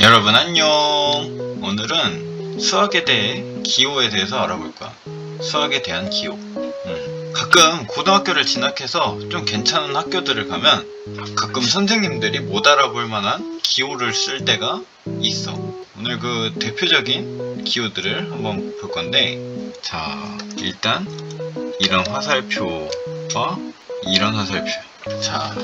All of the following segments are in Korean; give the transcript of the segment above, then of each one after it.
여러분 안녕. 오늘은 수학에 대해 기호에 대해서 알아볼 거야. 수학에 대한 기호. 가끔 고등학교를 진학해서 좀 괜찮은 학교들을 가면 가끔 선생님들이 못 알아볼 만한 기호를 쓸 때가 있어. 오늘 그 대표적인 기호들을 한번 볼 건데, 자, 일단 이런 화살표와 이런 화살표. 자,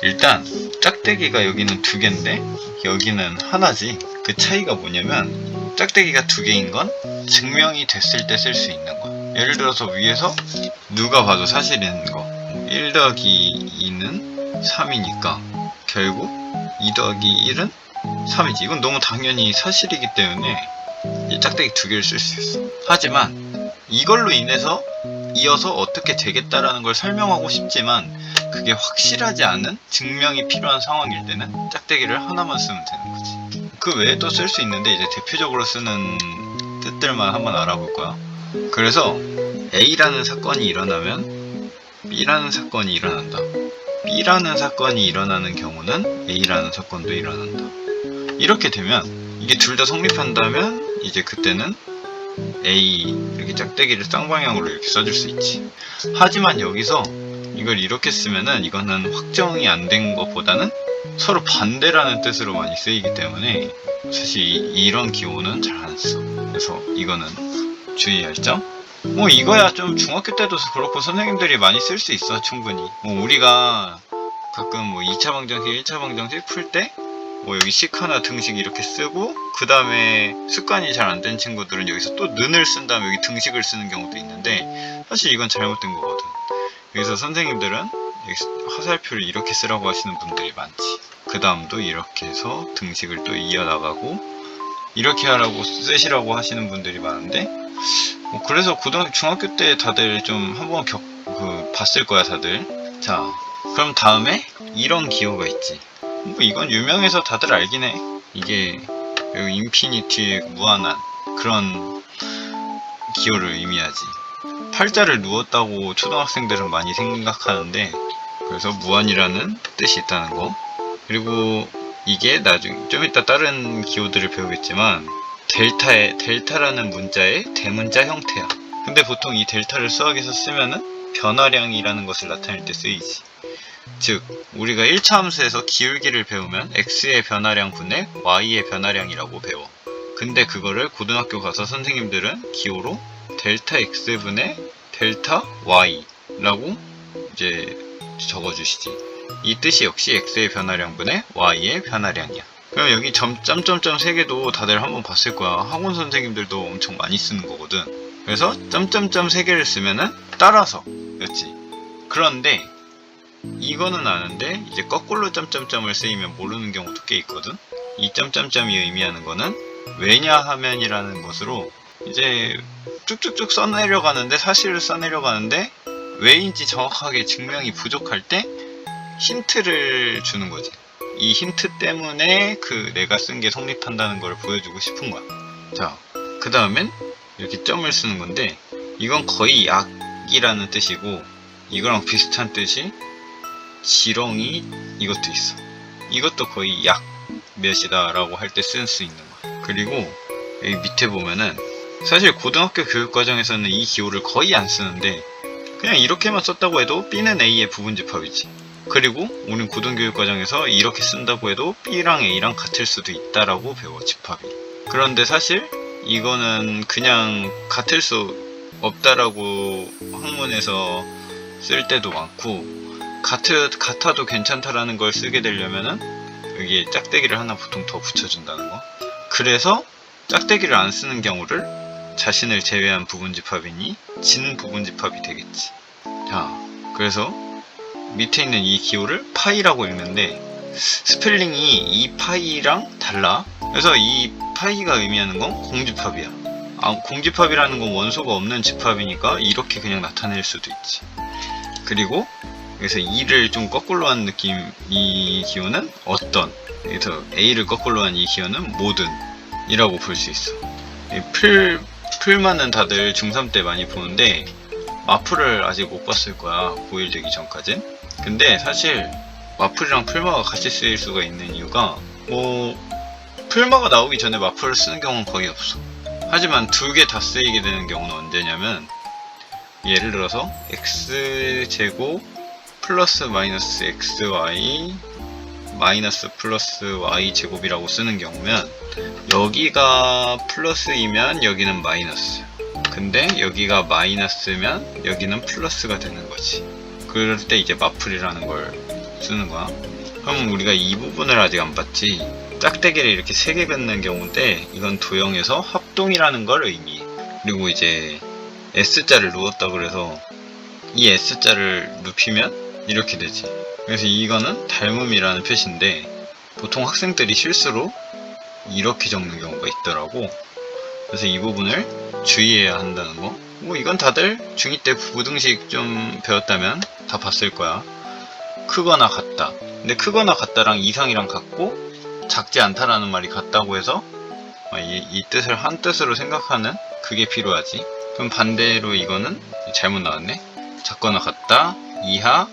일단 짝대기가 여기는 두 개인데 여기는 하나지. 그 차이가 뭐냐면 짝대기가 두 개인 건 증명이 됐을 때 쓸 수 있는 거야. 예를 들어서 위에서 누가 봐도 사실인 거, 1 더하기 2는 3이니까 결국 2 더하기 1은 3이지. 이건 너무 당연히 사실이기 때문에 이 짝대기 두 개를 쓸 수 있어. 하지만 이걸로 인해서 이어서 어떻게 되겠다라는 걸 설명하고 싶지만 그게 확실하지 않은 증명이 필요한 상황일 때는 짝대기를 하나만 쓰면 되는 거지. 그 외에도 쓸 수 있는데 이제 대표적으로 쓰는 뜻들만 한번 알아볼 거야. 그래서 A라는 사건이 일어나면 B라는 사건이 일어난다. B라는 사건이 일어나는 경우는 A라는 사건도 일어난다. 이렇게 되면 이게 둘 다 성립한다면 이제 그때는 A 이렇게 짝대기를 쌍방향으로 이렇게 써줄 수 있지. 하지만 여기서 이걸 이렇게 쓰면은 이거는 확정이 안 된 것보다는 서로 반대라는 뜻으로 많이 쓰이기 때문에 사실 이런 기호는 잘 안 써. 그래서 이거는 주의할 점? 뭐 이거야 좀 중학교 때도 그렇고 선생님들이 많이 쓸 수 있어. 충분히. 뭐 우리가 가끔 뭐 2차 방정식, 1차 방정식 풀 때 뭐 여기 식 하나 등식 이렇게 쓰고 그 다음에 습관이 잘 안 된 친구들은 여기서 또 는을 쓴 다음에 여기 등식을 쓰는 경우도 있는데 사실 이건 잘못된 거거든. 여기서 선생님들은 여기 화살표를 이렇게 쓰라고 하시는 분들이 많지. 그 다음도 이렇게 해서 등식을 또 이어나가고 이렇게 하라고 쓰시라고 하시는 분들이 많은데 뭐 그래서 중학교 때 다들 좀 한번 봤을 거야 다들. 자, 그럼 다음에 이런 기호가 있지. 뭐 이건 유명해서 다들 알긴 해. 이게 여기 인피니티 무한한 그런 기호를 의미하지. 팔자를 누웠다고 초등학생들은 많이 생각하는데 그래서 무한이라는 뜻이 있다는 거. 그리고 이게 나중에 좀 이따 다른 기호들을 배우겠지만 델타라는 문자의 대문자 형태야. 근데 보통 이 델타를 수학에서 쓰면은 변화량이라는 것을 나타낼 때 쓰이지. 즉 우리가 1차 함수에서 기울기를 배우면 x의 변화량 분의 y의 변화량이라고 배워. 근데 그거를 고등학교 가서 선생님들은 기호로 델타 x분의 델타 y라고 이제 적어주시지. 이 뜻이 역시 x의 변화량분의 y의 변화량이야. 그럼 여기 점점점 3개도 다들 한번 봤을 거야. 학원 선생님들도 엄청 많이 쓰는 거거든. 그래서 점점점 3개를 쓰면은 따라서 였지. 그런데 이거는 아는데 이제 거꾸로 점점점을 쓰이면 모르는 경우도 꽤 있거든. 이 점점점이 의미하는 거는 왜냐하면이라는 것으로 이제 쭉쭉쭉 써내려가는데 사실을 써내려가는데 왜인지 정확하게 증명이 부족할 때 힌트를 주는 거지. 이 힌트 때문에 내가 쓴 게 성립한다는 걸 보여주고 싶은 거야. 자, 그 다음엔 이렇게 점을 쓰는 건데 이건 거의 약이라는 뜻이고 이거랑 비슷한 뜻이 지렁이 이것도 있어. 이것도 거의 약 몇이다 라고 할 때 쓸 수 있는 거야. 그리고 여기 밑에 보면은 사실 고등학교 교육과정에서는 이 기호를 거의 안 쓰는데 그냥 이렇게만 썼다고 해도 B는 A의 부분집합이지. 그리고 우린 고등교육과정에서 이렇게 쓴다고 해도 B랑 A랑 같을 수도 있다라고 배워, 집합이. 그런데 사실 이거는 그냥 같을 수 없다라고 학문에서 쓸 때도 많고 같아도 괜찮다라는 걸 쓰게 되려면은 여기에 짝대기를 하나 보통 더 붙여준다는 거. 그래서 짝대기를 안 쓰는 경우를 자신을 제외한 부분집합이니 진 부분집합이 되겠지. 자, 그래서 밑에 있는 이 기호를 파이라고 읽는데 스펠링이 이 파이랑 달라. 그래서 이 파이가 의미하는 건 공집합이야. 공집합이라는 건 원소가 없는 집합이니까 이렇게 그냥 나타낼 수도 있지. 그리고 그래서 E를 좀 거꾸로 한 느낌, 이 기호는 어떤. 그래서 A를 거꾸로 한 이 기호는 모든 이라고 볼 수 있어. 풀만은 다들 중3 때 많이 보는데 마풀을 아직 못 봤을 거야, 고1 되기 전까진. 근데 사실 마풀이랑 풀마가 같이 쓰일 수가 있는 이유가 뭐 풀마가 나오기 전에 마풀을 쓰는 경우는 거의 없어. 하지만 두 개 다 쓰이게 되는 경우는 언제냐면, 예를 들어서 x제곱 플러스 마이너스 xy 마이너스 플러스 y제곱이라고 쓰는 경우면, 여기가 플러스이면 여기는 마이너스, 근데 여기가 마이너스면 여기는 플러스가 되는 거지. 그럴 때 이제 마풀이라는 걸 쓰는 거야. 그럼 우리가 이 부분을 아직 안 봤지. 짝대기를 이렇게 3개 긋는 경우인데, 이건 도형에서 합동이라는 걸 의미해. 그리고 이제 S자를 누웠다 그래서 이 S자를 눕히면 이렇게 되지. 그래서 이거는 닮음이라는 표시인데, 보통 학생들이 실수로 이렇게 적는 경우가 있더라고. 그래서 이 부분을 주의해야 한다는 거. 뭐 이건 다들 중2 때 부등식 좀 배웠다면 다 봤을 거야. 크거나 같다. 근데 크거나 같다랑 이상이랑 같고 작지 않다라는 말이 같다고 해서 이 뜻을 한 뜻으로 생각하는 그게 필요하지. 그럼 반대로 이거는 잘못 나왔네. 작거나 같다, 이하,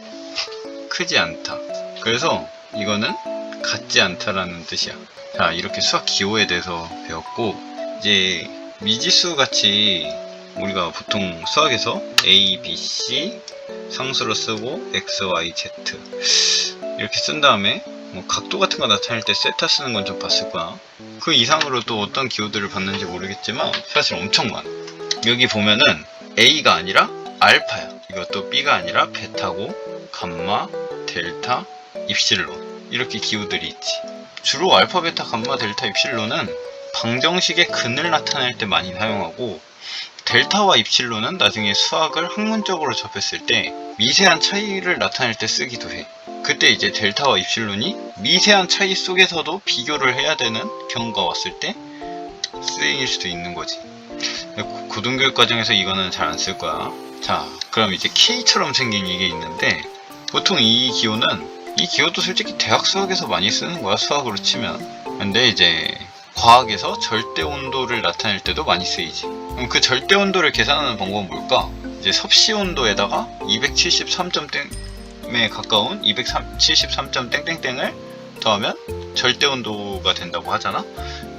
크지 않다. 그래서 이거는 같지 않다라는 뜻이야. 자, 이렇게 수학 기호에 대해서 배웠고, 이제 미지수 같이 우리가 보통 수학에서 A, B, C 상수로 쓰고 X, Y, Z 이렇게 쓴 다음에 뭐 각도 같은 거 나타낼 때 세타 쓰는 건 좀 봤을 거야. 그 이상으로 또 어떤 기호들을 봤는지 모르겠지만 사실 엄청 많아. 여기 보면은 A가 아니라 알파야. 이것도 B가 아니라 베타고, 감마, 델타, 입실론, 이렇게 기호들이 있지. 주로 알파, 베타, 감마, 델타, 입실론은 방정식의 근을 나타낼 때 많이 사용하고, 델타와 입실론은 나중에 수학을 학문적으로 접했을 때 미세한 차이를 나타낼 때 쓰기도 해. 그때 이제 델타와 입실론이 미세한 차이 속에서도 비교를 해야 되는 경우가 왔을 때 쓰일 수도 있는 거지. 고등교육 과정에서 이거는 잘 안 쓸 거야. 자, 그럼 이제 K처럼 생긴 이게 있는데, 보통 이 기호도 솔직히 대학 수학에서 많이 쓰는 거야, 수학으로 치면. 근데 이제 과학에서 절대 온도를 나타낼 때도 많이 쓰이지. 그럼 그 절대 온도를 계산하는 방법은 뭘까? 이제 섭씨 온도에다가 273.땡에 가까운 273점 땡땡땡을 더하면 절대 온도가 된다고 하잖아.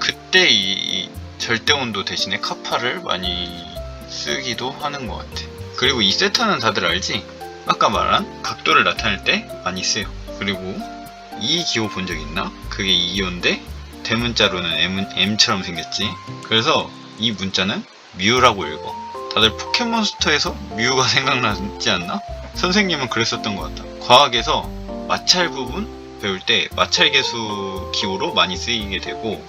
그때 이 절대 온도 대신에 카파를 많이 쓰기도 하는 것 같아. 그리고 이 세타는 다들 알지? 아까 말한 각도를 나타낼 때 많이 쓰여. 그리고 이 기호 본 적 있나? 그게 2호인데 대문자로는 M처럼 생겼지. 그래서 이 문자는 뮤라고 읽어. 다들 포켓몬스터에서 뮤가 생각나지 않나? 선생님은 그랬었던 것 같다. 과학에서 마찰 부분 배울 때 마찰 계수 기호로 많이 쓰이게 되고,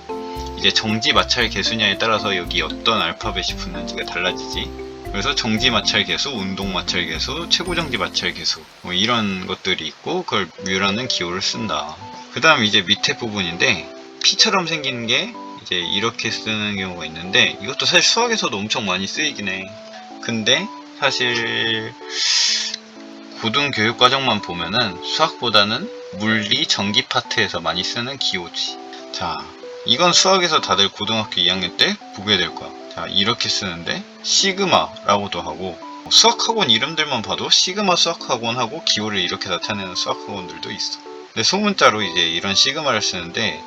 이제 정지 마찰 계수냐에 따라서 여기 어떤 알파벳이 붙는지가 달라지지. 그래서 정지 마찰 계수, 운동 마찰 계수, 최고 정지 마찰 계수, 뭐 이런 것들이 있고, 그걸 뮤라는 기호를 쓴다. 그 다음 이제 밑에 부분인데, P처럼 생긴 게 이제 이렇게 쓰는 경우가 있는데, 이것도 사실 수학에서도 엄청 많이 쓰이긴 해. 근데 사실 고등교육과정만 보면은 수학보다는 물리, 전기 파트에서 많이 쓰는 기호지. 자, 이건 수학에서 다들 고등학교 2학년 때 보게 될 거야. 자, 이렇게 쓰는데 시그마라고도 하고, 수학학원 이름들만 봐도 시그마 수학학원하고 기호를 이렇게 나타내는 수학학원들도 있어. 근데 소문자로 이제 이런 시그마를 쓰는데,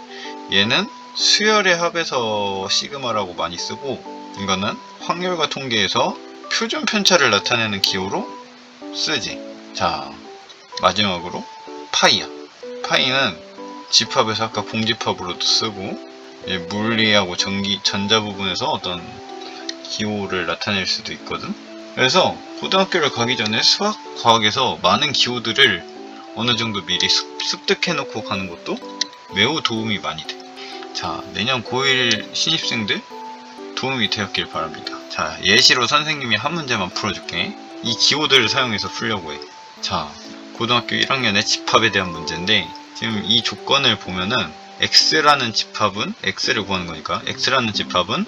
얘는 수열의 합에서 시그마라고 많이 쓰고, 이거는 확률과 통계에서 표준 편차를 나타내는 기호로 쓰지. 자, 마지막으로 파이야. 파이는 집합에서 아까 공집합으로도 쓰고, 물리하고 전자 부분에서 어떤 기호를 나타낼 수도 있거든. 그래서 고등학교를 가기 전에 수학, 과학에서 많은 기호들을 어느 정도 미리 습득해 놓고 가는 것도 매우 도움이 많이 돼. 자, 내년 고1 신입생들 도움이 되었길 바랍니다. 자, 예시로 선생님이 한 문제만 풀어줄게. 이 기호들을 사용해서 풀려고 해. 자, 고등학교 1학년의 집합에 대한 문제인데, 지금 이 조건을 보면은 x라는 집합은, x를 구하는 거니까 x라는 집합은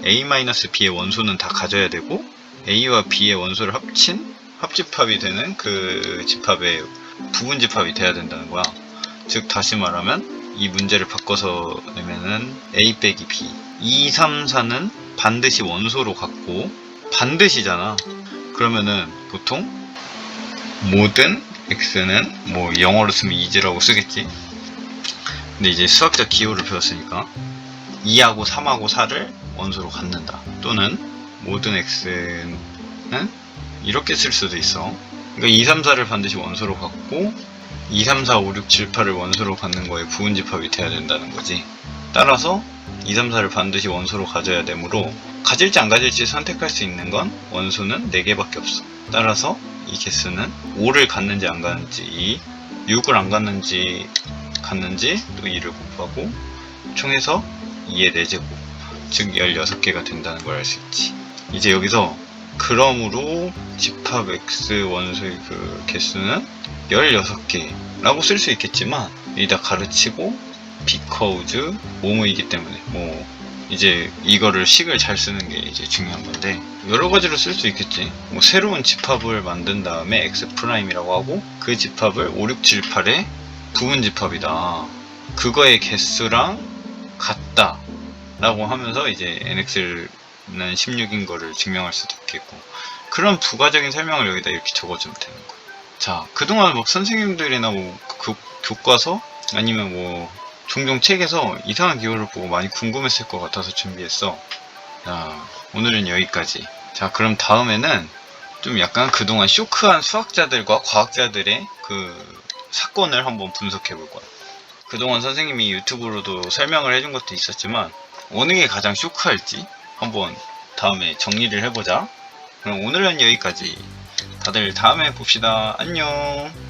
a-b의 원소는 다 가져야 되고, a와 b의 원소를 합친 합집합이 되는 그 집합의 부분집합이 돼야 된다는 거야. 즉 다시 말하면 이 문제를 바꿔서 내면은 a 빼기 b, 2, 3, 4는 반드시 원소로 갖고, 반드시잖아. 그러면은 보통 모든 x는 뭐 영어로 쓰면 is라고 쓰겠지. 근데 이제 수학적 기호를 배웠으니까 2하고 3하고 4를 원소로 갖는다. 또는 모든 x는 이렇게 쓸 수도 있어. 그러니까 2, 3, 4를 반드시 원소로 갖고 2, 3, 4, 5, 6, 7, 8을 원소로 갖는 거에 부분집합이 돼야 된다는 거지. 따라서 2, 3, 4를 반드시 원소로 가져야 되므로 가질지 안 가질지 선택할 수 있는 건 원소는 4개밖에 없어. 따라서 이 개수는 5를 갖는지 안 갖는지 2, 6을 안 갖는지 갖는지 또 2를 곱하고 총해서 2의 4제곱, 즉 16개가 된다는 걸 알 수 있지. 이제 여기서 그러므로 집합 x 원소의 그 개수는 16개라고 쓸 수 있겠지만 여기다 가르치고 because 뭐뭐이기 때문에 이제 이거를 식을 잘 쓰는 게 이제 중요한 건데 여러 가지로 쓸 수 있겠지. 새로운 집합을 만든 다음에 x'이라고 하고 그 집합을 5, 6, 7, 8의 부분 집합이다. 그거의 개수랑 같다. 라고 하면서 이제 nx는 16인 거를 증명할 수도 있겠고 그런 부가적인 설명을 여기다 이렇게 적어주면 되는 거야. 자, 그동안 선생님들이나 교과서 아니면 종종 책에서 이상한 기호를 보고 많이 궁금했을 것 같아서 준비했어. 자, 오늘은 여기까지. 자, 그럼 다음에는 좀 약간 그동안 쇼크한 수학자들과 과학자들의 그 사건을 한번 분석해 볼 거야. 그동안 선생님이 유튜브로도 설명을 해준 것도 있었지만 어느 게 가장 쇼크할지 한번 다음에 정리를 해보자. 그럼 오늘은 여기까지. 다들 다음에 봅시다. 안녕.